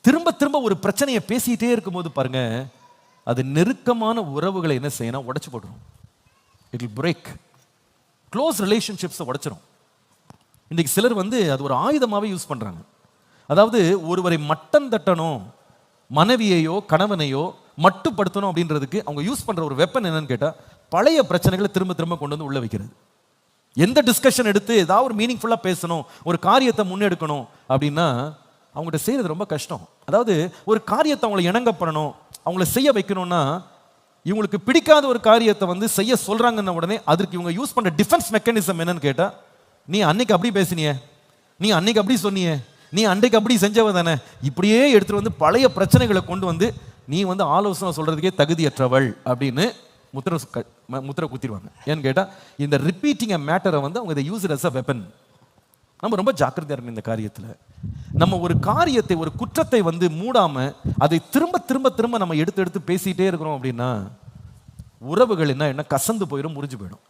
திரும்ப திரும்ப ஒரு பிரச்சனையை பேசிட்டே இருக்கும்போது பாருங்க, அது நெருக்கமான உறவுகளை என்ன செய்யணும், உடைச்சு போட்டுரும். இட் வில் பிரேக் க்ளோஸ் ரிலேஷன்ஷிப்ஸை உடைச்சிரும். இன்னைக்கு சிலர் அது ஒரு ஆயுதமாகவே யூஸ் பண்றாங்க. அதாவது ஒருவரை மட்டம் தட்டணும், மனைவியையோ கணவனையோ மட்டுப்படுத்தணும் அப்படின்றதுக்கு அவங்க யூஸ் பண்ற ஒரு வெப்பன் என்னன்னு கேட்டா, பழைய பிரச்சனைகளை திரும்ப திரும்ப கொண்டு வந்து உள்ள வைக்கிறது. எந்த டிஸ்கஷன் எடுத்து ஏதாவது ஒரு மீனிங்ஃபுல்லாக பேசணும், ஒரு காரியத்தை முன்னெடுக்கணும் அப்படின்னா அவங்கள்ட்ட செய்யறது ரொம்ப கஷ்டம். அதாவது ஒரு காரியத்தை அவங்களை இணங்க பண்ணணும், அவங்கள செய்ய வைக்கணும்னா, இவங்களுக்கு பிடிக்காத ஒரு காரியத்தை செய்ய சொல்றாங்கன்ன உடனே அதற்கு இவங்க யூஸ் பண்ற டிஃபென்ஸ் மெக்கானிசம் என்னன்னு கேட்டா, நீ அன்னைக்கு அப்படி பேசினியே, நீ அன்னைக்கு அப்படி சொன்னியே, நீ அன்றைக்கு அப்படி செஞ்சவ தானே, இப்படியே எடுத்துட்டு பழைய பிரச்சனைகளை கொண்டு நீ ஆலோசனை சொல்றதுக்கே தகுதியற்றவள் அப்படின்னு முத்திரை குத்திடுவாங்க. ஏன்னு கேட்டா, இந்த ரிப்பீட்டிங் மேட்டரை அவங்க இதை யூஸ் அஸ் அ வெப்பன். நம்ம ரொம்ப ஜாக்கிரதையா இருக்கணும் இந்த காரியத்துல. நம்ம ஒரு காரியத்தை, ஒரு குற்றத்தை மூடாம அதை திரும்ப திரும்ப திரும்ப நம்ம எடுத்து எடுத்து பேசிட்டே இருக்கிறோம் அப்படின்னா உறவுகள் என்ன கசந்து போயிடும், முறிஞ்சு போயிடும்.